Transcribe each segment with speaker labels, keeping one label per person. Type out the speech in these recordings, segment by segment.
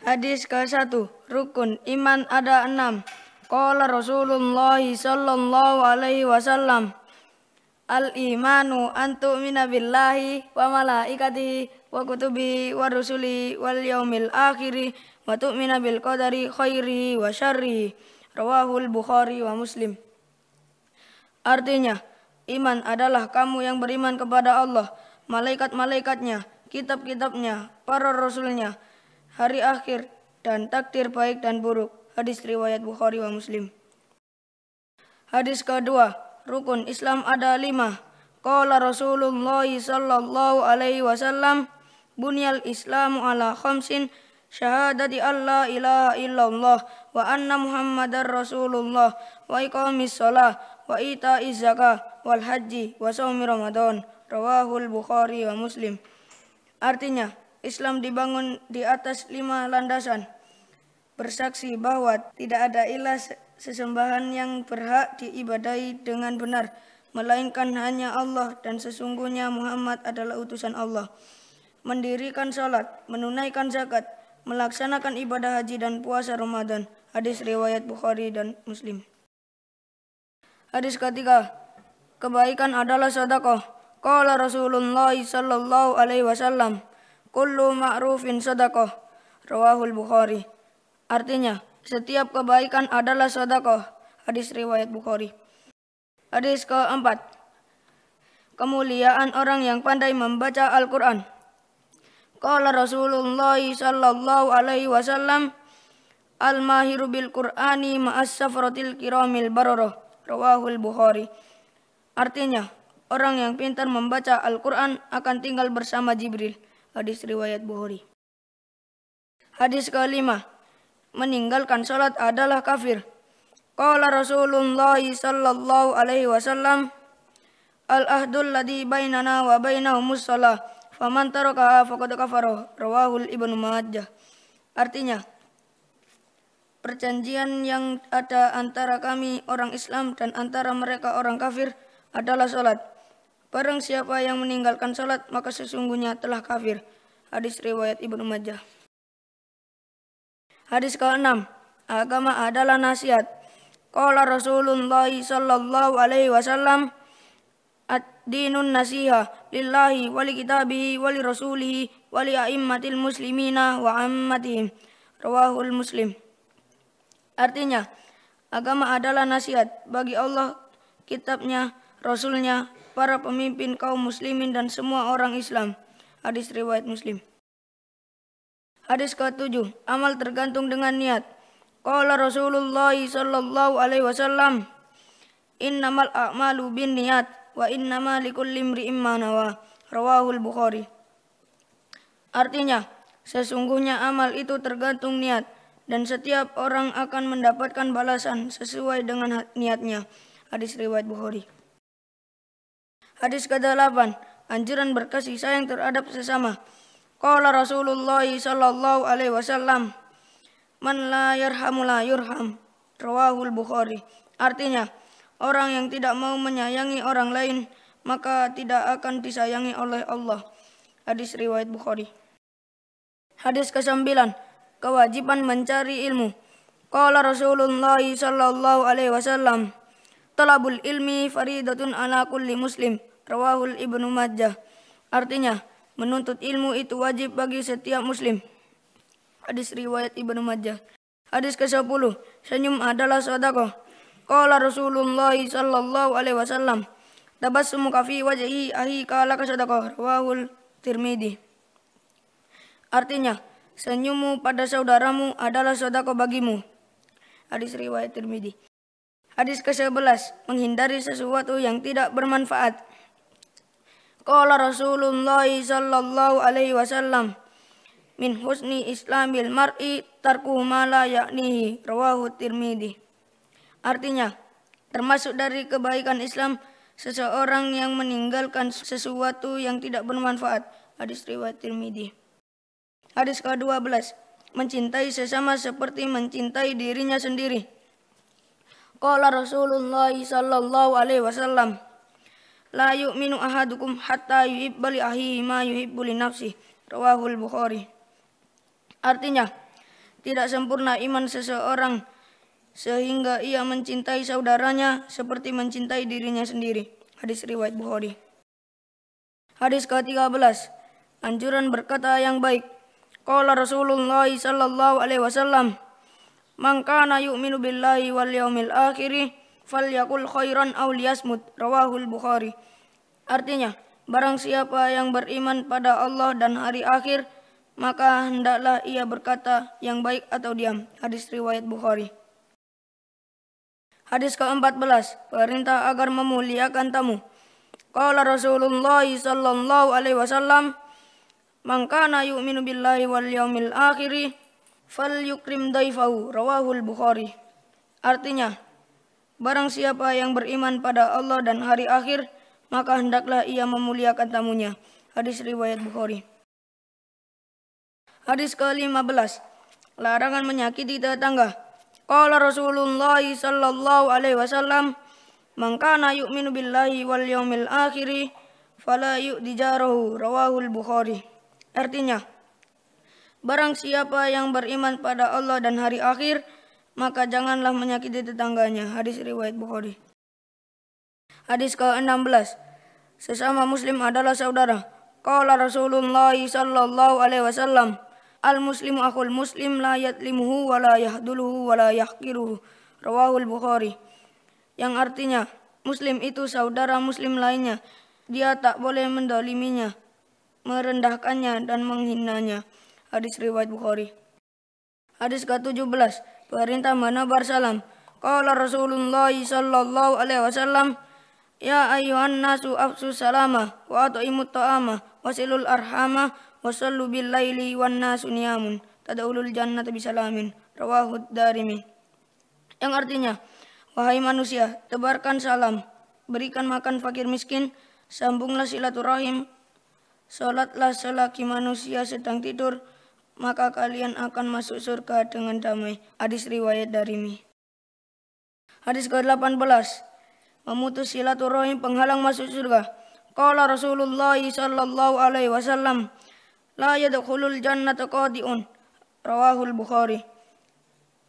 Speaker 1: Hadis ke-1, rukun iman ada 6. Qala Rasulullah sallallahu alaihi wasallam, al-imanu an tu'mina billahi wa malaikatihi wa kutubihi wa rusuli wal yaumil akhiri wa tu'mina bil qadari khairihi wa syarrihi. Rawahul Bukhari wa Muslim. Artinya, iman adalah kamu yang beriman kepada Allah, malaikat-malaikatnya, kitab-kitabnya, para rasulnya, hari akhir, dan takdir baik dan buruk. Hadis riwayat Bukhari wa Muslim. Hadis kedua, rukun Islam ada 5. Qala Rasulullah sallallahu alaihi wasallam, bunyal Islamu ala khamsin, syahadati alla ilaha illallah wa anna Muhammadar Rasulullah wa iqamis shalah wa ita'iz zakah wal haji wa shaumi Ramadan. Rawahul Bukhari wa Muslim. Artinya, Islam dibangun di atas 5 landasan. Bersaksi bahwa tidak ada ilah sesembahan yang berhak diibadahi dengan benar, melainkan hanya Allah, dan sesungguhnya Muhammad adalah utusan Allah. Mendirikan salat, menunaikan zakat, melaksanakan ibadah haji dan puasa Ramadan. Hadis riwayat Bukhari dan Muslim. Hadis ketiga, kebaikan adalah sedekah. Qala Rasulullah sallallahu alaihi wasallam, kullu ma'rufin sedekah. Rawahul Bukhari. Artinya, setiap kebaikan adalah sedekah. Hadis riwayat Bukhari. Hadis keempat, kemuliaan orang yang pandai membaca Al-Quran. Qala Rasulullah sallallahu alaihi wasallam, al-mahiru bil Qur'ani ma'as safratil kiramil bararah. Rawahul Bukhari. Artinya, orang yang pintar membaca Al-Quran akan tinggal bersama Jibril. Hadis riwayat Bukhari. Hadis kelima, meninggalkan salat adalah kafir. Qala Rasulullah sallallahu alaihi wasallam, al-ahdul ladzi bainana wa bainahumus shalah, faman tarakaha faqad kafara. Rawahul Ibnu Majah. Artinya, perjanjian yang ada antara kami orang Islam dan antara mereka orang kafir adalah salat. Barang siapa yang meninggalkan salat, maka sesungguhnya telah kafir. Hadis riwayat Ibnu Majah. Hadis ke-6, agama adalah nasihat. Qala Rasulullah sallallahu alaihi wasallam, ad-dinun nasiha lillahi wa li kitabihi wa li rasulihi wa li a'immatil muslimina wa ammatihim. Rawahul Muslim. Artinya, agama adalah nasihat bagi Allah, kitabnya, rasulnya, para pemimpin kaum muslimin dan semua orang Islam. Hadis riwayat Muslim. Hadis ke-7, amal tergantung dengan niat. Qala Rasulullah sallallahu alaihi wasallam, innamal a'malu binniyat wa innama likulli imri'in ma nawa. Rawahul Bukhari. Artinya, sesungguhnya amal itu tergantung niat, dan setiap orang akan mendapatkan balasan sesuai dengan niatnya. Hadis riwayat Bukhari. Hadis ke-8, anjuran berkasih sayang terhadap sesama. Qala Rasulullah sallallahu alaihi wasallam, man la yarhamu la yurham. Rawahul Bukhari. Artinya, orang yang tidak mau menyayangi orang lain, maka tidak akan disayangi oleh Allah. Hadis riwayat Bukhari. Hadis ke-9, kewajiban mencari ilmu. Qala Rasulullah sallallahu alaihi wasallam, talabul ilmi faridatun ala kulli muslim. Rawahul Ibnu Majah. Artinya, menuntut ilmu itu wajib bagi setiap muslim. Hadis riwayat Ibnu Majah. Hadis ke-10, senyum adalah sedekah. Qala Rasulullah sallallahu alaihi wasallam, tabassumuka fi wajhi akhika laka sedekah. Rawahul Tirmidzi. Artinya, senyummu pada saudaramu adalah sedekah bagimu. Hadis riwayat Tirmidzi. Hadis ke-11, menghindari sesuatu yang tidak bermanfaat. Qala Rasulullah sallallahu alaihi wasallam, min husni islamil mar'i tarkuhu ma la ya'nihi. Rawahu Tirmidzi. Artinya, termasuk dari kebaikan Islam seseorang yang meninggalkan sesuatu yang tidak bermanfaat. Hadis riwayat Tirmidzi. Hadis ke-12, mencintai sesama seperti mencintai dirinya sendiri. Qala Rasulullah sallallahu alaihi wasallam, la yu'minu ahadukum hatta yuhibba li akhihi ma yuhibbu li nafsihi. Rawahul Bukhari. Artinya, Tidak sempurna iman seseorang sehingga ia mencintai saudaranya seperti mencintai dirinya sendiri. Hadis riwayat Bukhari. Hadis ke-13. Anjuran berkata yang baik. Qala Rasulullah sallallahu alaihi wasallam, "Man kana yu'minu billahi wal yaumil akhir falyakul khairan aw liyasmut." Rawahul Bukhari. Artinya, barang siapa yang beriman pada Allah dan hari akhir, maka hendaklah ia berkata yang baik atau diam. Hadis riwayat Bukhari. Hadis ke-14. Perintah agar memuliakan tamu. Qala Rasulullah sallallahu alaihi wasallam, "Man kana yu'minu billahi wal yaumil akhir falyukrim daifahu." Rawahul Bukhari. Artinya, barang siapa yang beriman pada Allah dan hari akhir, maka hendaklah ia memuliakan tamunya. Hadis riwayat Bukhari. Hadis ke-15. Larangan menyakiti tetangga. Qala Rasulullah sallallahu alaihi wasallam, "Man kana yu'minu billahi wal yaumil akhir fala yu'di jarahu." Rawahul Bukhari. Artinya, barang siapa yang beriman pada Allah dan hari akhir, maka janganlah menyakiti tetangganya. Hadis riwayat Bukhari. Hadis ke-16. Sesama muslim adalah saudara. Qala Rasulullah sallallahu alaihi wasallam, "Al-muslimu akhul muslim la yatlimuhu wa la yahduluhu wa la yahqiruhu." Rawahul Bukhari. Yang artinya, muslim itu saudara muslim lainnya. Dia tak boleh mendoliminya, merendahkannya dan menghinanya. Hadis riwayat Bukhari. Hadis ke-17. Perintah menebar salam. Qala Rasulullah sallallahu alaihi wasallam, "Ya ayyuhan nasu afsu salama wa at'imut ta'ama wasilul arhama wasallu bil laili wan nasu niyamun tad'ulul jannata bisalamin." Rawahu Darimi. Yang artinya, wahai manusia, tebarkan salam, berikan makan fakir miskin, sambunglah silaturahim, salatlah selagi manusia sedang tidur, maka kalian akan masuk surga dengan damai. Hadis riwayat Darimi. Hadis ke-18. Memutus silaturahim penghalang masuk surga. Qala Rasulullah sallallahu alaihi wasallam, "La yadkhulul jannata qadi'un." Rawahul Bukhari.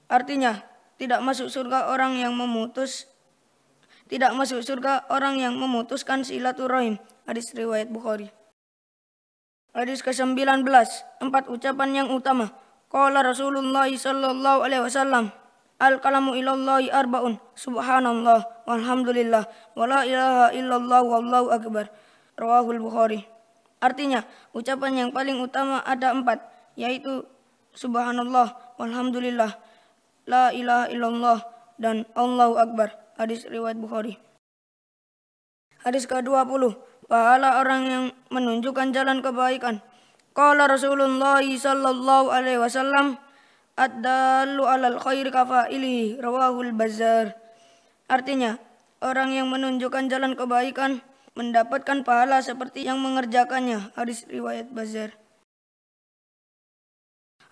Speaker 1: Artinya, tidak masuk surga orang yang memutuskan silaturahim. Hadis riwayat Bukhari. Hadis ke-19. 4 ucapan yang utama. Qala Rasulullah sallallahu alaihi wasallam, "Al-kalamu ilallahi arba'un, subhanallah, walhamdulillah, wa la ilaha illallah, wallahu akbar." Rawahul Bukhari. Artinya, ucapan yang paling utama ada 4, yaitu subhanallah, walhamdulillah, la ilaha illallah, dan Allahu akbar. Hadis riwayat Bukhari. Hadis ke-20. Pahala orang yang menunjukkan jalan kebaikan. Qala Rasulullah sallallahu alaihi wasallam, "Ad-dallu 'alal khairi kafa'ilihi." Rawahul Bazzar. Artinya, orang yang menunjukkan jalan kebaikan mendapatkan pahala seperti yang mengerjakannya. Hadis riwayat Bazzar.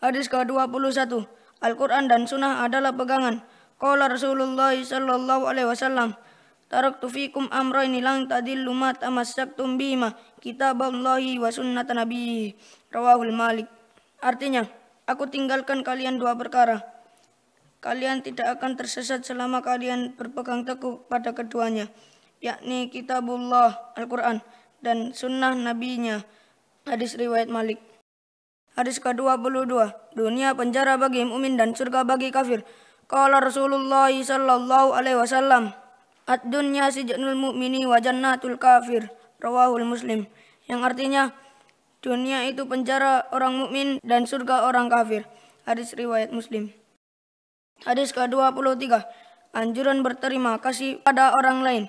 Speaker 1: Hadis ke-21. Al-Quran dan Sunnah adalah pegangan. Qala Rasulullah sallallahu alaihi wasallam, "Taraktu fikum amrayni lan tadillu ma tamassaktum bihima, kitaballahi wa sunnata nabiyyi." Rawahul Malik. Artinya, aku tinggalkan kalian 2 perkara. Kalian tidak akan tersesat selama kalian berpegang teguh pada keduanya, yakni kitabullah Al-Quran dan sunnah nabinya. Hadis riwayat Malik. Hadis ke-22. Dunia penjara bagi mukmin dan surga bagi kafir. Qala Rasulullah sallallahu alaihi wasallam, "Ad-dunya sijnul mu'mini wa jannatul kafir." Rawahul Muslim. Yang artinya, dunia itu penjara orang mukmin dan surga orang kafir. Hadis riwayat Muslim. Hadis ke-23. Anjuran berterima kasih pada orang lain.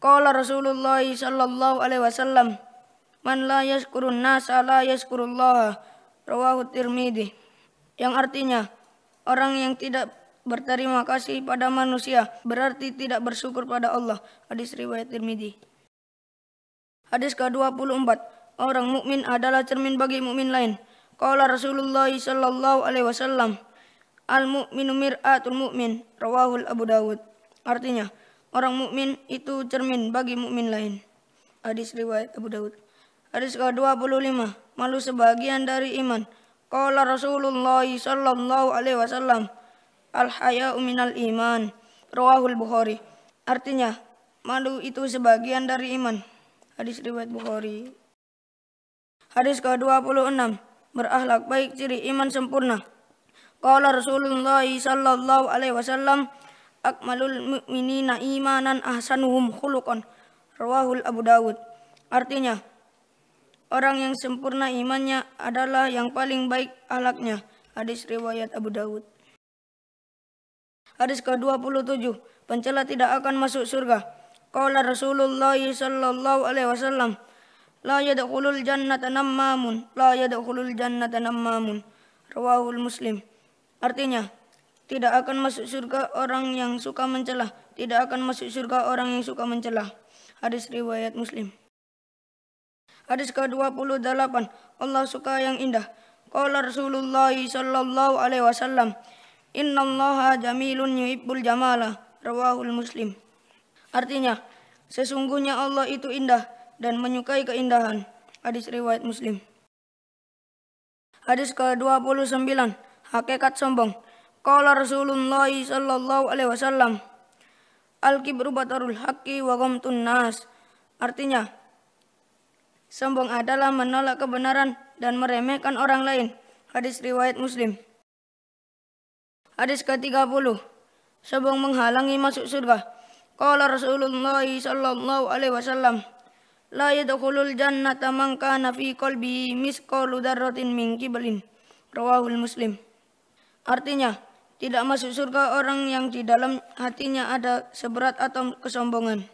Speaker 1: Qala Rasulullah sallallahu alaihi wasallam, "Man la yashkurun nasa la yashkurullah." Rawahu Tirmidzi. Yang artinya, orang yang tidak berterima kasih pada manusia berarti tidak bersyukur pada Allah. Hadis riwayat Tirmidzi. Hadis ke-24. Orang mukmin adalah cermin bagi mukmin lain. Qala Rasulullah sallallahu alaihi wasallam, "Al-mu'minu mir'atul mu'min." Rawahul Abu Dawud. Artinya, orang mukmin itu cermin bagi mukmin lain. Hadis riwayat Abu Dawud. Hadis ke-25. Malu sebagian dari iman. Qala Rasulullah sallallahu alaihi wasallam, al-haya'u minal iman. Rawahul Bukhari. Artinya, malu itu sebagian dari iman. Hadis riwayat Bukhari. Hadis ke-26, berakhlak baik ciri iman sempurna. Qala Rasulullah sallallahu alaihi wasallam, akmalul mu'minina imanan ahsanuhum khuluqan. Rawahul Abu Dawud. Artinya, orang yang sempurna imannya adalah yang paling baik akhlaknya. Hadis riwayat Abu Dawud. Hadis ke-27, pencela tidak akan masuk surga. Qala Rasulullah sallallahu alaihi wasallam, la yadkhulul jannata nammamun, la yadkhulul jannata nammamun. Rawahul Muslim. Artinya, tidak akan masuk surga orang yang suka mencela, tidak akan masuk surga orang yang suka mencela. Hadis riwayat Muslim. Hadis ke-28, Allah suka yang indah. Qala Rasulullah sallallahu alaihi wasallam, innallaha jamilun yuhibbul jamala. Rawahul Muslim. Artinya, sesungguhnya Allah itu indah dan menyukai keindahan. Hadis riwayat Muslim. Hadis ke-29, hakikat sombong. Qala Rasulullah sallallahu alaihi wasallam, al-kibru batarul haqqi wa ghamtun nas. Artinya, sombong adalah menolak kebenaran dan meremehkan orang lain. Hadis riwayat Muslim. Hadis ke-30, sombong menghalangi masuk surga. Qala Rasulullah sallallahu alaihi wasallam, la yadkhulul jannata man kana fi qalbihi misqalu dzarratin min kiblin. Rawahul Muslim. Artinya, tidak masuk surga orang yang di dalam hatinya ada seberat atom kesombongan.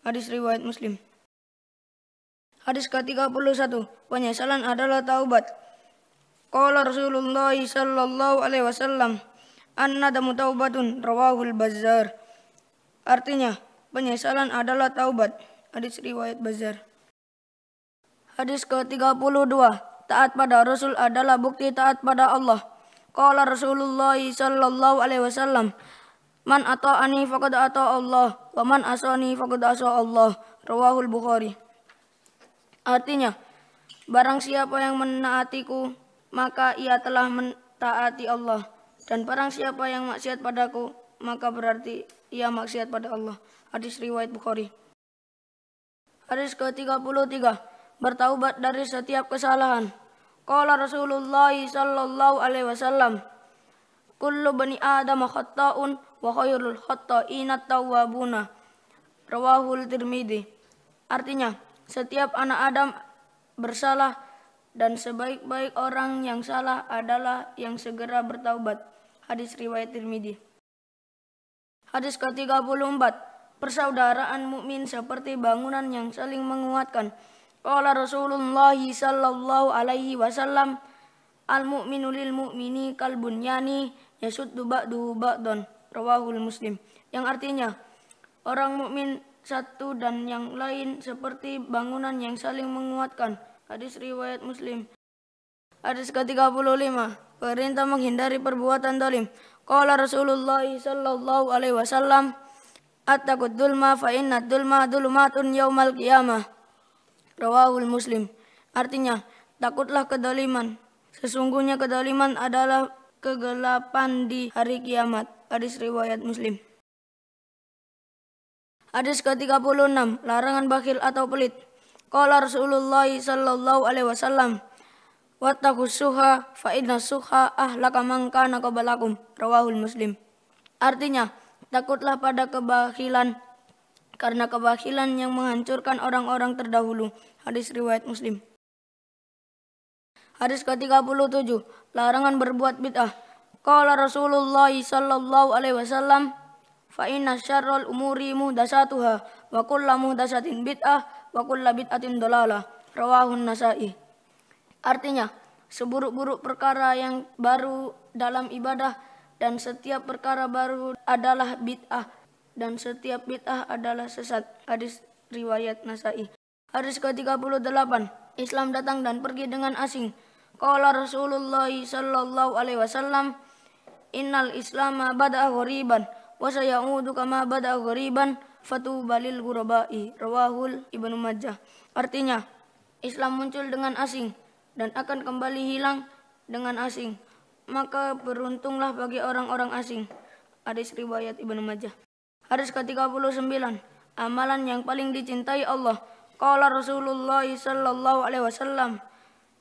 Speaker 1: Hadis riwayat Muslim. Hadis ke-31, penyesalan adalah taubat. Qala Rasulullah sallallahu alaihi wasallam, an-nadamu taubatun. Rawahul Bazzar. Artinya, penyesalan adalah taubat. Hadis riwayat Bazzar. Hadis ke-32, taat pada Rasul adalah bukti taat pada Allah. Qala Rasulullah sallallahu alaihi wasallam, man ata'ani faqad ata'a Allah wa man asani faqad asa Allah. Rawahul Bukhari. Artinya, barang siapa yang menaatiku, maka ia telah mentaati Allah. Dan barang siapa yang maksiat padaku, maka berarti ia maksiat pada Allah. Hadis riwayat Bukhari. Hadis ke-33, bertaubat dari setiap kesalahan. Qala Rasulullah sallallahu alaihi wasallam, kullu bani Adam khata'un wa khairul khata'ina tawwabuna. Rawahul Tirmidzi. Artinya, setiap anak Adam bersalah dan sebaik-baik orang yang salah adalah yang segera bertaubat. Hadis riwayat Tirmidzi. Hadis ke-34, persaudaraan mukmin seperti bangunan yang saling menguatkan. Qala Rasulullah sallallahu alaihi wasallam, al-mu'minu lil mu'mini kal bunyani yasuddu ba'duhu ba'dan. Rawahul Muslim. Yang artinya, orang mukmin satu dan yang lain seperti bangunan yang saling menguatkan. Hadis riwayat Muslim. Hadis ke-35, perintah menghindari perbuatan zalim. Qala Rasulullah sallallahu alaihi wasallam, attaqud dzulma fa inna dzulma dzulumatun yaumal qiyamah. Rawahul Muslim. Artinya, takutlah kedaliman. Sesungguhnya kedaliman adalah kegelapan di hari kiamat. Hadis riwayat Muslim. Hadis ke-36, larangan bakhil atau pelit. Qala Rasulullah sallallahu alaihi wasallam, wattaqus suha fa inna suha ahlaka man kana qablakum. Rawahul Muslim. Artinya, takutlah pada kebakhilan, karena kebakhilan yang menghancurkan orang-orang terdahulu. Hadis riwayat Muslim. Hadis ke-37, larangan berbuat bid'ah. Qala Rasulullah sallallahu alaihi wasallam, fa inna syarrul umuri muhdatsatuha wa kullu muhdatsatin bid'ah wa kullu bid'atin dhalalah. Rawahun Nasa'i. Artinya, seburuk-buruk perkara yang baru dalam ibadah dan setiap perkara baru adalah bid'ah dan setiap bid'ah adalah sesat. Hadis riwayat Nasa'i. Hadis ke-38, Islam datang dan pergi dengan asing. Qala Rasulullah sallallahu alaihi wasallam, innal islama bada'a ghariban wa sayaudu kama bada'a ghariban fatuba lil ghurabai. Rawahul Ibnu Majah. Artinya, Islam muncul dengan asing dan akan kembali hilang dengan asing, maka beruntunglah bagi orang-orang asing. Hadis riwayat Ibnu Majah. Hadis ke-39, amalan yang paling dicintai Allah. Qala Rasulullah sallallahu alaihi wasallam,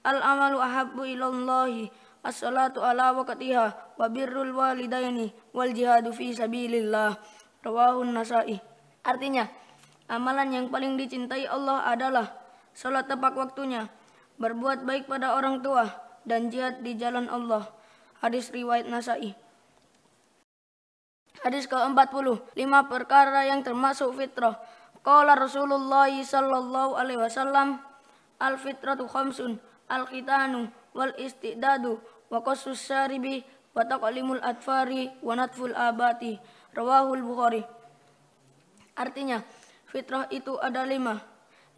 Speaker 1: al-amalu ahabbu ilallahi as-salatu ala waqtiha wa birrul walidaini wal jihadu fi sabilillah. Rawahun Nasa'i. Artinya, amalan yang paling dicintai Allah adalah salat tepat waktunya, berbuat baik pada orang tua, dan jihad di jalan Allah. Hadis riwayat Nasa'i. Hadis ke-40, 5 perkara yang termasuk fitrah. Qala Rasulullah sallallahu alaihi wasallam, al-fitratu khamsun, al-khitanu wal istidadu wa qassus syaribi wa taqlimul atfari wa natful abati. Rawahul Bukhari. Artinya, fitrah itu ada 5,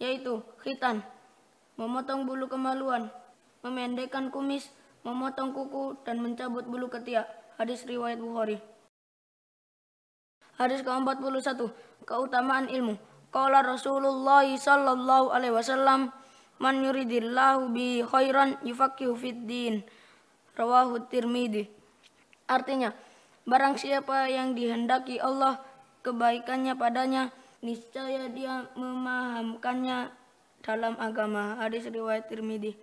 Speaker 1: yaitu khitan, memotong bulu kemaluan, memendekkan kumis, memotong kuku, dan mencabut bulu ketiak. Hadis riwayat Bukhari. Hadis ke-41, keutamaan ilmu. Qala Rasulullah sallallahu alaihi wasallam, man yuridillahu bi khairan yufaqihu fid din. Rawahu Tirmidzi. Artinya, barang siapa yang dihendaki Allah kebaikannya padanya, niscaya dia memahamkannya dalam agama. Hadis riwayat Tirmidzi.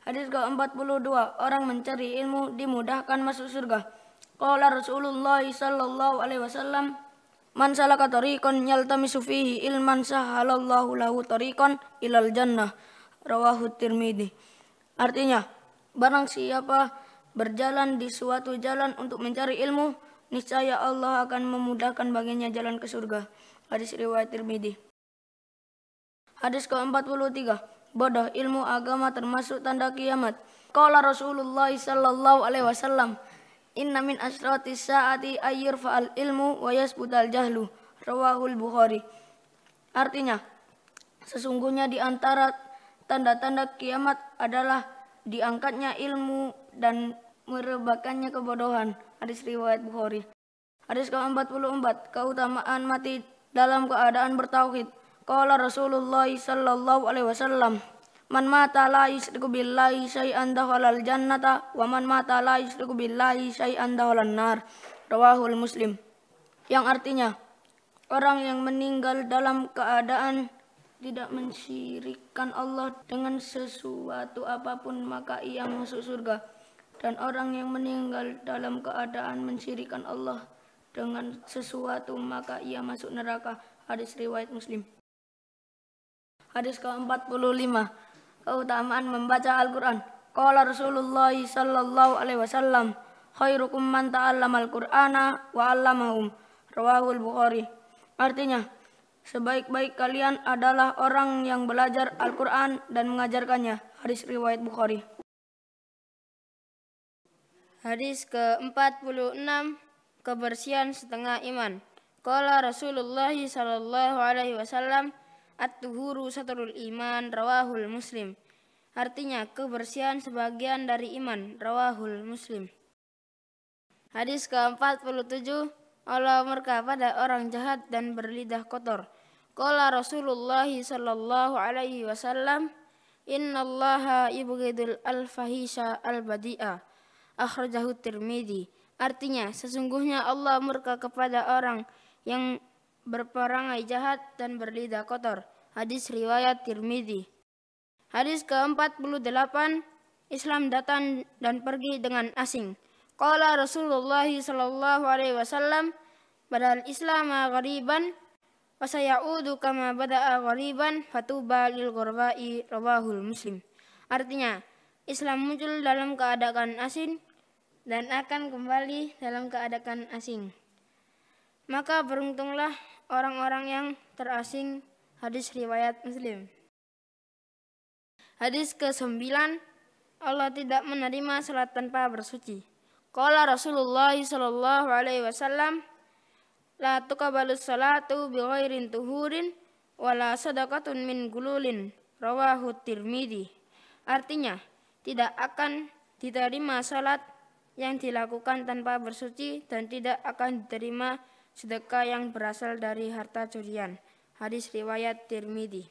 Speaker 1: Hadis ke-42, orang mencari ilmu dimudahkan masuk surga. Qala Rasulullah sallallahu alaihi wasallam, man salaka tariqan yaltamisu fihi ilman sahalallahu lahu tariqan ilal jannah. Rawahu Tirmidzi. Artinya, barang siapa berjalan di suatu jalan untuk mencari ilmu, niscaya Allah akan memudahkan baginya jalan ke surga. Hadis riwayat Tirmidzi. Hadis ke-43, bodoh ilmu agama termasuk tanda kiamat. Qala Rasulullah sallallahu alaihi wasallam, inna min asratis saati ayyurfa'al ilmu wa yasbutal jahlu. Rawahul Bukhari. Artinya, sesungguhnya di antara tanda-tanda kiamat adalah diangkatnya ilmu dan merebakannya kebodohan. Hadis riwayat Bukhari. Hadis ke-44, keutamaan mati dalam keadaan bertauhid. Qala Rasulullah sallallahu alaihi wasallam, man mata la yusyriku billahi syai'an dakhalal jannata wa man mata la yusyriku billahi syai'an dakhalan nar. Rawahul Muslim. Yang artinya, orang yang meninggal dalam keadaan tidak mensyirikkan Allah dengan sesuatu apapun, maka ia masuk surga. Dan orang yang meninggal dalam keadaan mensyirikkan Allah dengan sesuatu, maka ia masuk neraka. Hadis riwayat Muslim. Hadis ke-45, keutamaan membaca Al-Quran. Qala Rasulullah sallallahu alaihi wasallam, khairukum man ta'allamal Qur'ana wa 'allamahum. Rawahul Bukhari. Artinya, sebaik-baik kalian adalah orang yang belajar Al-Quran dan mengajarkannya. Hadis riwayat Bukhari.
Speaker 2: Hadis ke-46, kebersihan setengah iman. Qala Rasulullah sallallahu alaihi wasallam, at-tuhuru satrul iman. Rawahul Muslim. Artinya, kebersihan sebagian dari iman. Rawahul Muslim. Hadis ke-47, Allah murka pada orang jahat dan berlidah kotor. Qala Rasulullah sallallahu alaihi wasallam, innallaha yubghidul al-fahisha al-badi'a. Akhrajahu Tirmidzi. Artinya, sesungguhnya Allah murka kepada orang yang berperangai jahat dan berlidah kotor. Hadis riwayat Tirmidzi. Hadis ke-48, Islam datang dan pergi dengan asing. Qala Rasulullah sallallahu alaihi wasallam, badal Islam ghariban wa sayaudu kama bada'a ghariban fatuba lil ghurba'i. Rawahul Muslim. Artinya, Islam muncul dalam keadaan asing dan akan kembali dalam keadaan asing. Maka beruntunglah orang-orang yang terasing. Hadis riwayat Muslim. Hadis ke-9, Allah tidak menerima salat tanpa bersuci. Qala Rasulullah sallallahu alaihi wasallam, la tuqbalus salatu bi ghairin tuhurin wala sadaqatun min gululin. Rawahu Tirmidzi. Artinya, tidak akan diterima salat yang dilakukan tanpa bersuci dan tidak akan diterima sedekah yang berasal dari harta curian. Hadis riwayat Tirmidzi.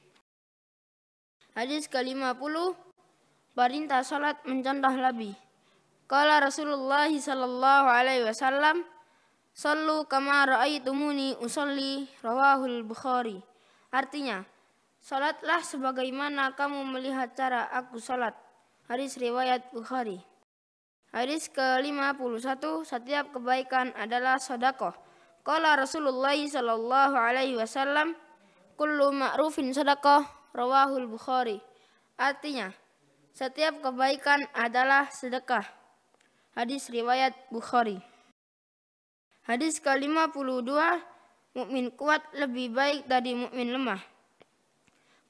Speaker 2: Hadis ke-50, Perintah salat mencontoh Nabi. Qala Rasulullah sallallahu alaihi wasallam, "Shallu kama ra'aitumuni usolli," rawahul Bukhari. Artinya, salatlah sebagaimana kamu melihat cara aku salat. Hadis riwayat Bukhari. Hadis ke-51, setiap kebaikan adalah sedekah. Qala Rasulullah sallallahu alaihi wasallam, "Kullu ma'rufin sedekah," rawahul Bukhari. Artinya, setiap kebaikan adalah sedekah. Hadis riwayat Bukhari. Hadis ke-52, mukmin kuat lebih baik dari mukmin lemah.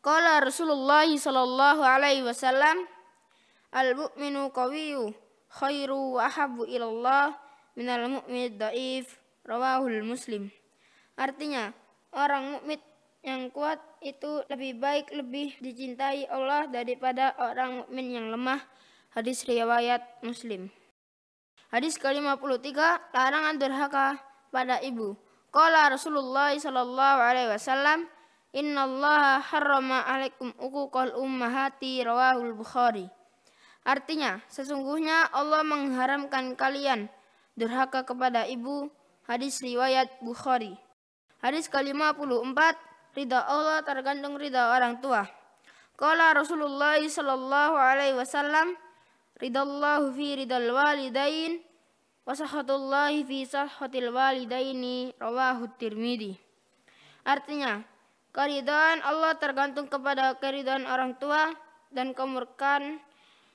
Speaker 2: Qala Rasulullah sallallahu alaihi wasallam, "Al-mu'minu qawiyyu khairu wa ahabbu ilallah minal mu'min dhaif," rawahul Muslim. Artinya, orang mukmin yang kuat itu lebih baik, lebih dicintai Allah daripada orang mukmin yang lemah. Hadis riwayat Muslim. Hadis ke-53, larangan durhaka pada ibu. Qala Rasulullah sallallahu alaihi wasallam, "Innallaha harrama 'alaikum uquqal ummahati," rawahul Bukhari. Artinya, sesungguhnya Allah mengharamkan kalian durhaka kepada ibu. Hadis riwayat Bukhari. Hadis ke-54, ridha Allah tergantung ridha orang tua. Qala Rasulullah sallallahu alaihi wasallam, "Ridallahu fi ridal walidain wa sakhatullahi fi sakhatil walidaini," rawahu Tirmidzi. Artinya, keridhaan Allah tergantung kepada keridhaan orang tua dan kemurkaan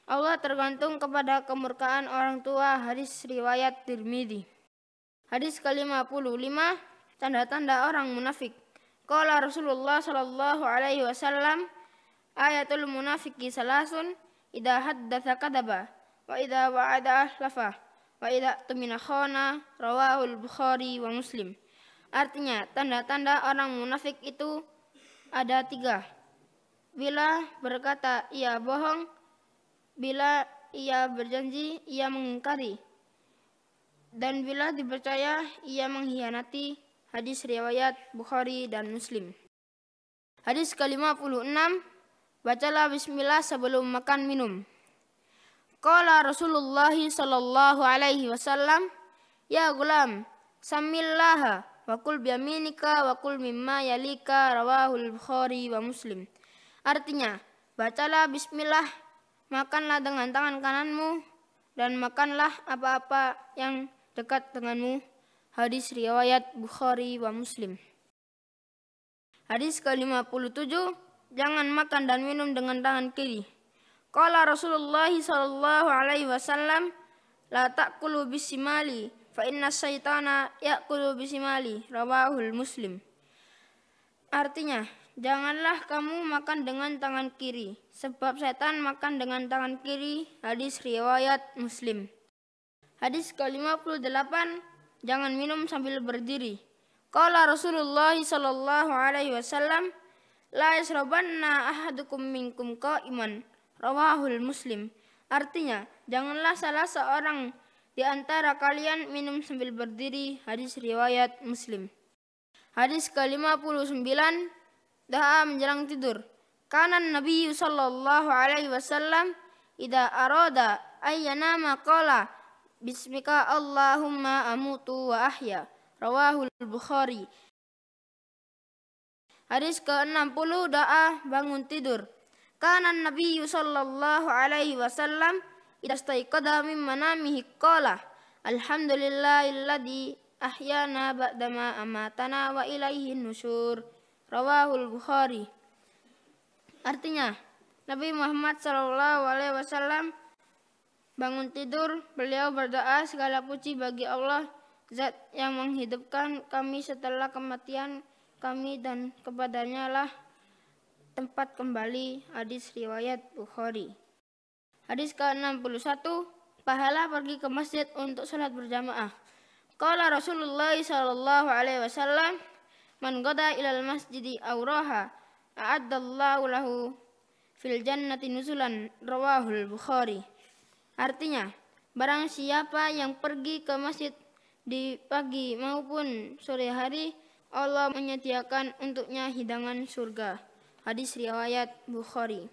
Speaker 2: Allah tergantung kepada kemurkaan orang tua. Hadis riwayat Tirmidzi. Hadis ke-55, tanda-tanda orang munafik. Qala Rasulullah sallallahu alaihi wasallam, "Ayatul munafiqi salasun, idza haddatsa kadzaba, wa idza wa'ada akhlafa, wa idza tumina khana," rawahul Bukhari wa Muslim. Artinya, tanda-tanda orang munafik itu ada 3. Bila berkata ia bohong, bila ia berjanji ia mengingkari, dan bila dipercaya ia mengkhianati. Hadis riwayat Bukhari dan Muslim. Hadis ke-56, bacalah bismillah sebelum makan minum. Qala Rasulullah sallallahu alaihi wasallam, "Ya gulam, samillaha wa kul biyaminika wa kul mimma yalika," rawahul Bukhari wa Muslim. Artinya, bacalah bismillah, makanlah dengan tangan kananmu, dan makanlah apa-apa yang dekat denganmu. Hadis riwayat Bukhari wa Muslim. Hadis ke-57, jangan makan dan minum dengan tangan kiri. Qala Rasulullah sallallahu alaihi wasallam, "La ta'kulu bisimali, fa inna syaitana ya'kulu bisimali," rawahul Muslim. Artinya, janganlah kamu makan dengan tangan kiri, sebab setan makan dengan tangan kiri. Hadis riwayat Muslim. Hadis ke-58, jangan minum sambil berdiri. Qala Rasulullah sallallahu alaihi wasallam, "La yasrabanna ahadukum minkum qa'iman," rawahul Muslim. Artinya, janganlah salah seorang di antara kalian minum sambil berdiri. Hadis riwayat Muslim. Hadis ke-59, doa menjelang tidur. Kanan Nabi sallallahu alaihi wasallam idza arada ayyanama qala, "Bismika Allahumma amutu wa ahya," rawahul Bukhari. Hadis ke-60, doa bangun tidur. Kanan Nabi sallallahu alaihi wasallam idza staiqadha min manamihi qala, "Alhamdulillahilladzi ahyana ba'dama amatana wa ilaihin nusyur," rawahul Bukhari. Artinya, Nabi Muhammad sallallahu alaihi wasallam bangun tidur, beliau berdoa, "Segala puji bagi Allah, Zat yang menghidupkan kami setelah kematian kami, dan kepadanya lah tempat kembali." Hadis riwayat Bukhari. Hadis ke-61, pahala pergi ke masjid untuk salat berjamaah. Qala Rasulullah sallallahu alaihi wasallam, "Man qada ilal masjidi auraha, a'addallahu lahu fil jannati nuzulan," rawahul Bukhari. Artinya, barang siapa yang pergi ke masjid di pagi maupun sore hari, Allah menyediakan untuknya hidangan surga. Hadis riwayat Bukhari.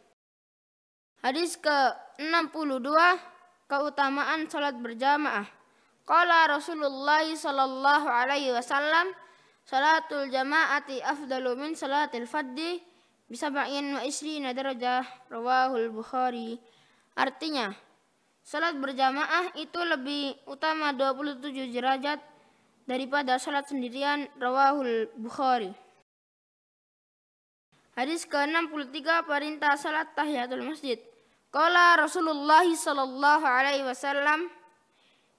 Speaker 2: Hadis ke-62, keutamaan salat berjamaah. Qala Rasulullah sallallahu alaihi wasallam, salatul jama'ati afdalu min salatil fardhi bisab'in wa isrina darajah, rawahul Bukhari. Artinya, salat berjamaah itu lebih utama 27 derajat daripada salat sendirian, rawahul Bukhari. Hadis ke-63, perintah salat tahiyatul masjid. Qala Rasulullah sallallahu alaihi wasallam,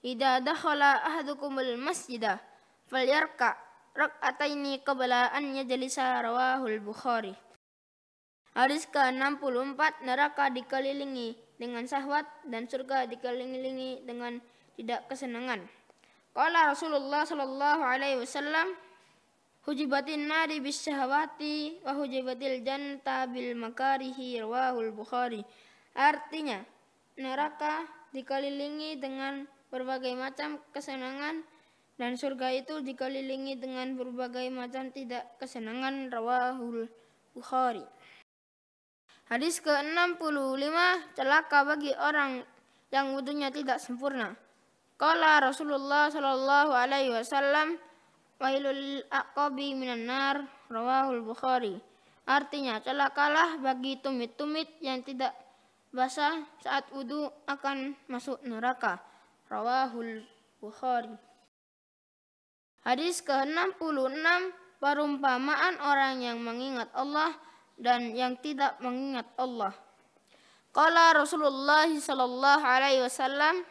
Speaker 2: idza dakhala ahadukumul masjidah falyarka rak'ataini qabla an yajlisa, rawahul Bukhari. Hadis ke-64, neraka dikelilingi dengan syahwat dan surga dikelilingi dengan tidak kesenangan. Qala Rasulullah sallallahu alaihi wasallam, hujibatin nari bis syahwati wa hujibatil jannata bil makarihi, rawahul Bukhari. Artinya, neraka dikelilingi dengan berbagai macam kesenangan dan surga itu dikelilingi dengan berbagai macam tidak kesenangan, rawahul Bukhari. Hadis ke-65, celaka bagi orang yang wudunya tidak sempurna. Qala Rasulullah sallallahu alaihi wasallam, wailul aqabi minan nar, rawahul Bukhari. Artinya, celakalah bagi tumit-tumit yang tidak basah saat wudu akan masuk neraka, rawahul Bukhari. Hadis ke-66, perumpamaan orang yang mengingat Allah dan yang tidak mengingat Allah. Qala Rasulullah sallallahu alaihi wasallam,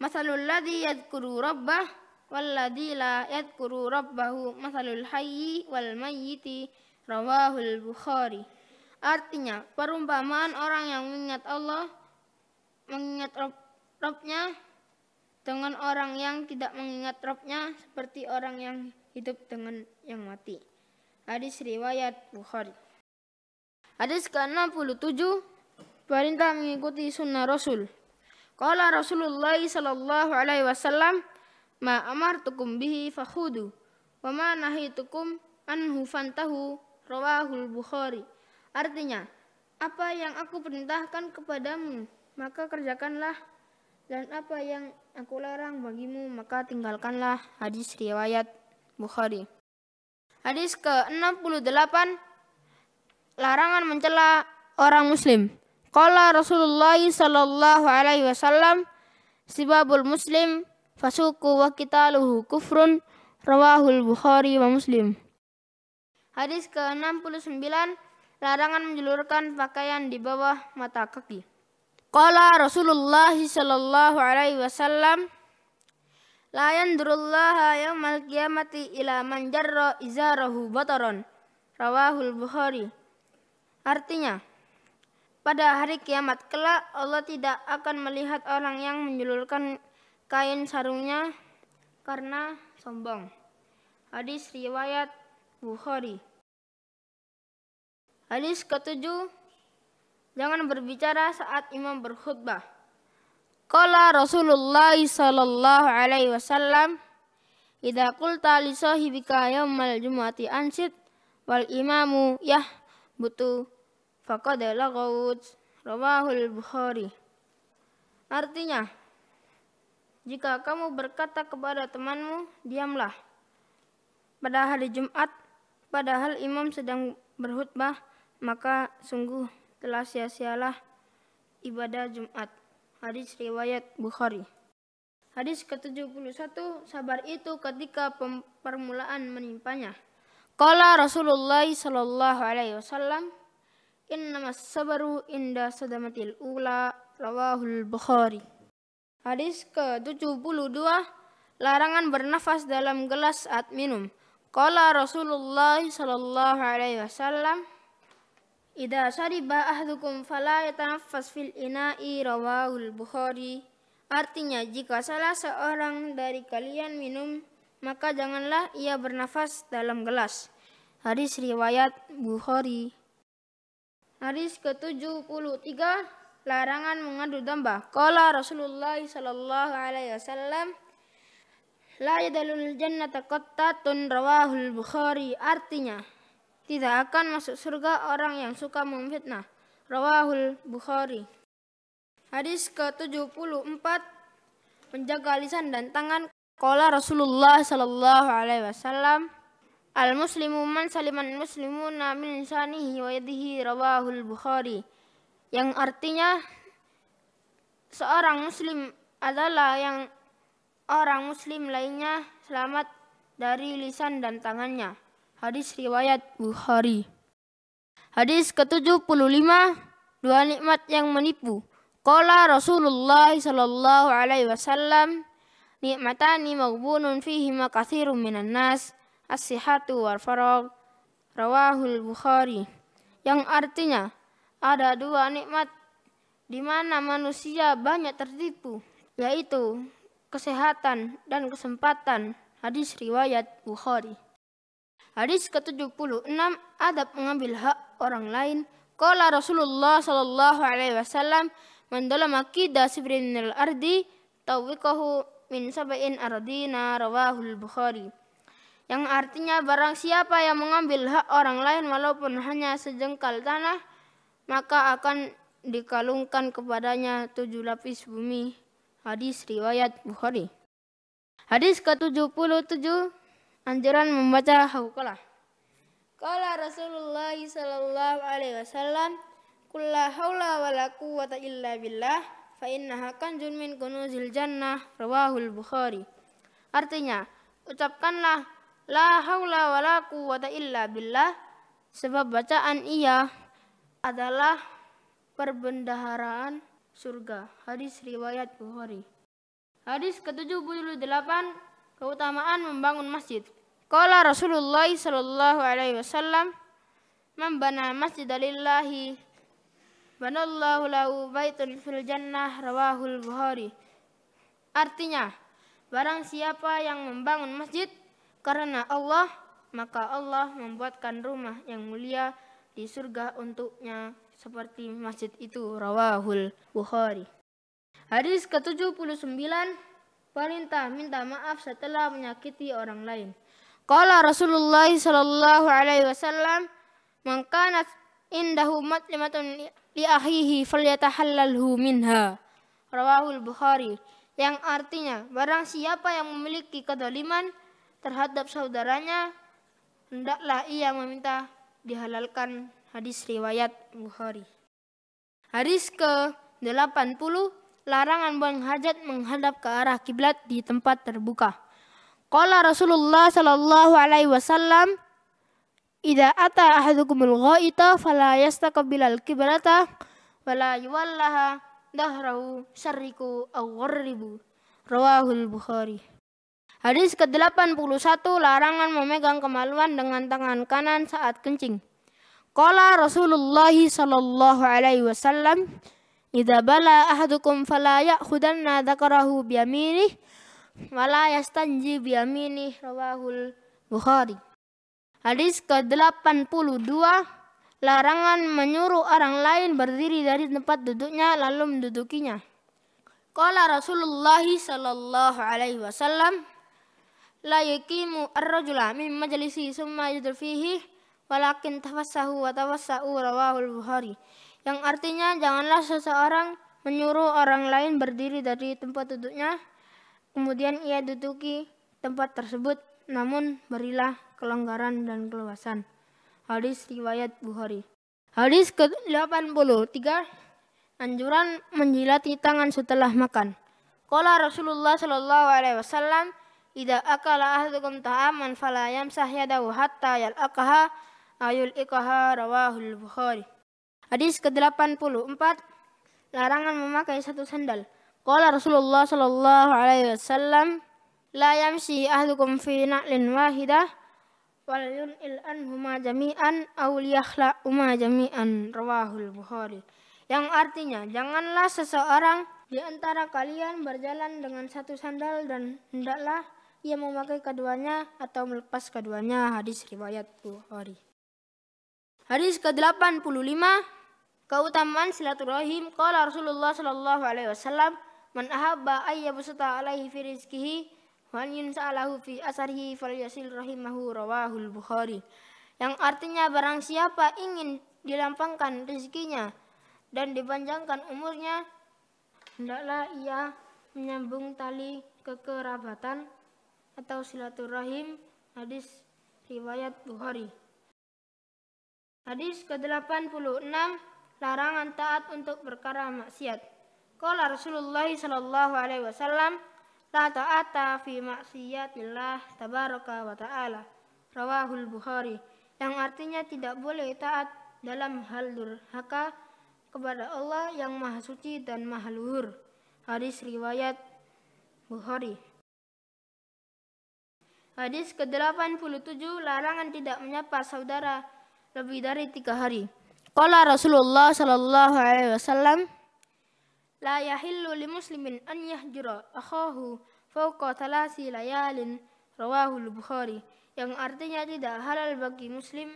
Speaker 2: mathalul ladzi yadhkuru rabbah wal ladzi la yadhkuru rabbahu mathalul hayyi wal mayyiti, rawahul Bukhari. Artinya, perumpamaan orang yang mengingat Allah, mengingat Rabbnya, dengan orang yang tidak mengingat Rabbnya seperti orang yang hidup dengan yang mati. Hadis riwayat Bukhari. Hadis ke-67, perintah mengikuti sunnah Rasul. Qala Rasulullah sallallahu alaihi wasallam, ma amartukum bihi fakhudu wa ma nahitukum anhu fantahu, rawahul Bukhari. Artinya, apa yang aku perintahkan kepadamu maka kerjakanlah, dan apa yang aku larang bagimu maka tinggalkanlah. Hadis riwayat Bukhari. Hadis ke-68, larangan mencela orang muslim. Qala Rasulullah sallallahu alaihi wasallam, sibabul muslim fasuku wa qitaluhu kufrun, rawahul Bukhari wa Muslim. Hadis ke-69, larangan menjulurkan pakaian di bawah mata kaki. Qala Rasulullah sallallahu alaihi wasallam, la yandurullaha yaumal qiyamati ila man jarra izarahu bataron, rawahul Bukhari. Artinya, pada hari kiamat kelak Allah tidak akan melihat orang yang menjulurkan kain sarungnya karena sombong. Hadis riwayat Bukhari. Hadis ke-7, jangan berbicara saat imam berkhutbah. Qala Rasulullah sallallahu alaihi wasallam, idza qulta li sahibika yaumal jumu'ati ansit wal imamu yahbutu faqad laghawt, rawahul Bukhari. Artinya, jika kamu berkata kepada temanmu, diamlah pada hari Jumat padahal imam sedang berkhutbah, maka sungguh telah sia-sialah ibadah Jumat. Hadis riwayat Bukhari. Hadis ke-71, sabar itu ketika permulaan menimpanya. Qala Rasulullah sallallahu alaihi wasallam, innamas sabaru inda sadamatil ula, rawahul Bukhari. Hadis ke-72, larangan bernafas dalam gelas saat minum. Qala Rasulullah sallallahu alaihi wasallam, idza shariba ahadukum fala yatanaffas fil ina'i, rawahul Bukhari. Artinya, jika salah seorang dari kalian minum, maka janganlah ia bernafas dalam gelas. Hadis riwayat Bukhari. Hadis ke-73, larangan mengadu domba. Qala Rasulullah sallallahu alaihi wasallam, la yadalul jannata qattatun, rawahul Bukhari. Artinya, tidak akan masuk surga orang yang suka memfitnah. rawahul Bukhari. Hadis ke-74, menjaga lisan dan tangan. Qala Rasulullah sallallahu alaihi wasallam, al-muslimu man saliman muslimuna min lisanihi wa yadihi, rawahul Bukhari. Yang artinya seorang muslim adalah yang orang muslim lainnya selamat dari lisan dan tangannya. Hadis riwayat Bukhari. Hadis ke-75, dua nikmat yang menipu. Qala Rasulullah sallallahu alaihi wasallam, nikmatani maghbunun fihima katsirun minan nas, as-sihhatu wal faragh, rawahul Bukhari. Yang artinya ada dua nikmat di mana manusia banyak tertipu, yaitu kesehatan dan kesempatan. Hadis riwayat Bukhari. Hadis ke-76, adab mengambil hak orang lain. Qala Rasulullah sallallahu alaihi wasallam, man dalama qida sibrin minal ardi tawwiqahu min sab'in ardina, rawahul Bukhari. Yang artinya barang siapa yang mengambil hak orang lain walaupun hanya sejengkal tanah, maka akan dikalungkan kepadanya 7 lapis bumi. Hadis riwayat Bukhari. Hadis ke-77, anjuran membaca hauqalah. Qala Rasulullah sallallahu alaihi wasallam, qul la haula wala quwwata illa billah fa innaha kanzun min kunuzil jannah, rawahul Bukhari. Artinya, ucapkanlah la haula wala quwwata illa billah, sebab bacaan ia adalah perbendaharaan surga. Hadis riwayat Bukhari. Hadis ke-78, keutamaan membangun masjid. Qala Rasulullah sallallahu alaihi wasallam, man bana masjidan lillahi banallahu lahu baitun fil jannah, rawahul Bukhari. Artinya, barang siapa yang membangun masjid karena Allah, maka Allah membuatkan rumah yang mulia di surga untuknya seperti masjid itu, rawahul Bukhari. Hadis ke-79, perintah minta maaf setelah menyakiti orang lain. Qala Rasulullah sallallahu alaihi wasallam, man kanat indahu matlimatun li akhihi falyatahallalhu minha, rawahul Bukhari. Yang artinya, barang siapa yang memiliki kezaliman terhadap saudaranya, hendaklah ia meminta dihalalkan. Hadis riwayat Bukhari. Hadis ke-80, larangan buang hajat menghadap ke arah kiblat di tempat terbuka. Qala Rasulullah sallallahu alaihi wasallam, idza ata ahadukumul ghaita fala yastaqbilal qiblata wala yuwallaha dahrahu syarriku aw gharribu, rawahul Bukhari. Hadis ke-81, larangan memegang kemaluan dengan tangan kanan saat kencing. Qala Rasulullah sallallahu alaihi wasallam, idza bala ahadukum fala ya'khudanna dzakarahu bi yaminihi wala yastanji bi yaminihi, rawahul Bukhari. Hadis ke-82, larangan menyuruh orang lain berdiri dari tempat duduknya lalu mendudukinya. Qala Rasulullah sallallahu alaihi wasallam, la yaqimu ar-rajula min majlisi summa yudul fihi walakin tafassahu wa tawassau, rawahul Bukhari. Yang artinya, janganlah seseorang menyuruh orang lain berdiri dari tempat duduknya, kemudian ia duduki tempat tersebut, namun berilah kelonggaran dan keluasan. Hadis riwayat Bukhari. Hadis ke-83, anjuran menjilati tangan setelah makan. Qala Rasulullah sallallahu alaihi wasallam, idza akala ahadukum ta'aman fala yamsah yadahu hatta yal'aqaha ayul iqaha, rawahul Bukhari. Hadis ke-84, larangan memakai satu sandal. Qala Rasulullah sallallahu alaihi wasallam, la yamshi ahadukum fi na'lin wahidah wal yun'il anhuma jami'an aw liyakhla'uma jami'an, rawahul Bukhari. Yang artinya, janganlah seseorang di antara kalian berjalan dengan satu sandal dan hendaklah ia memakai keduanya atau melepas keduanya. Hadis riwayat Bukhari. Hadis ke-85, keutamaan silaturahim. Qala Rasulullah sallallahu alaihi wasallam, man ahabba ayyabsuta alaihi fi rizqihi wa yunsa'alahu fi asarihi falyasil rahimahu, rawahul Bukhari. Yang artinya, barang siapa ingin dilampangkan rezekinya dan dipanjangkan umurnya, hendaklah ia menyambung tali kekerabatan atau silaturahim. Hadis riwayat Bukhari. Hadis ke-86, larangan taat untuk perkara maksiat. Qala Rasulullah sallallahu alaihi wasallam, la ta'ata fi maksiatillah tabaraka wa ta'ala. Rawahul Bukhari. Yang artinya tidak boleh taat dalam hal durhaka kepada Allah yang Maha Suci dan Maha Luhur. Hadis riwayat Bukhari. Hadis ke-87, larangan tidak menyapa saudara lebih dari 3 hari. Qala Rasulullah sallallahu alaihi wasallam, la yahillu limuslimin an yahjura akhahu fawqa 3 layalin. Rawahul Bukhari. Yang artinya tidak halal bagi muslim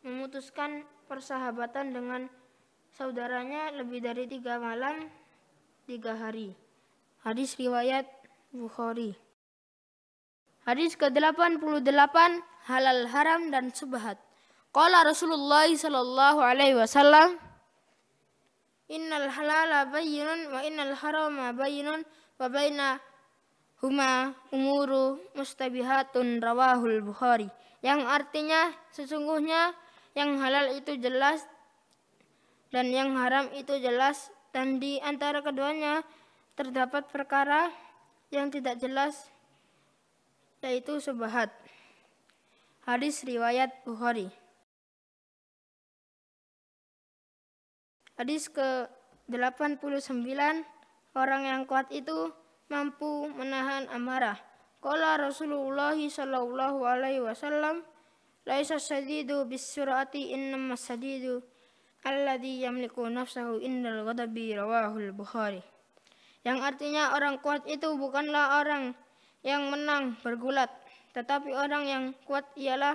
Speaker 2: memutuskan persahabatan dengan saudaranya lebih dari 3 malam 3 hari. Hadis riwayat Bukhari. Hadis ke-88, halal haram dan subhat. Qala Rasulullah sallallahu alaihi wasallam, innal halala bayyinun wa innal harama bayyinun wa bainahuma umuru mustabihatun. Rawahul Bukhari. Yang artinya sesungguhnya yang halal itu jelas dan yang haram itu jelas, dan di antara keduanya terdapat perkara yang tidak jelas, yaitu subhat. Hadis riwayat Bukhari. Hadis ke-89, orang yang kuat itu mampu menahan amarah. Qala Rasulullah sallallahu alaihi wasallam, laisa sadidu bis-sur'ati innamas sadidu alladzi yamliku nafsahu indal ghadabi. Rawahul Bukhari. Yang artinya orang kuat itu bukanlah orang yang menang bergulat, tetapi orang yang kuat ialah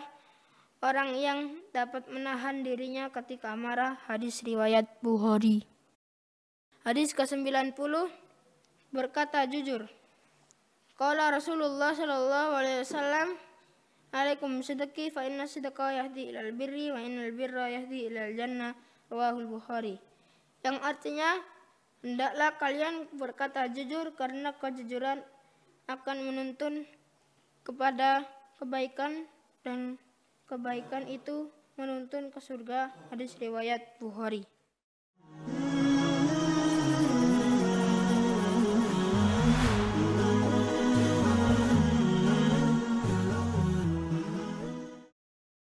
Speaker 2: orang yang dapat menahan dirinya ketika marah. Hadis riwayat Bukhari. Hadis ke-90, berkata jujur. Qala Rasulullah sallallahu alaihi wasallam, alaikum sidqi fa inna sidqa yahdi ilal birri wa innal birra yahdi ilal jannah. Rawahul Bukhari. Yang artinya, hendaklah kalian berkata jujur karena kejujuran akan menuntun kepada kebaikan dan kebaikan itu menuntun ke surga. Hadis riwayat Bukhari.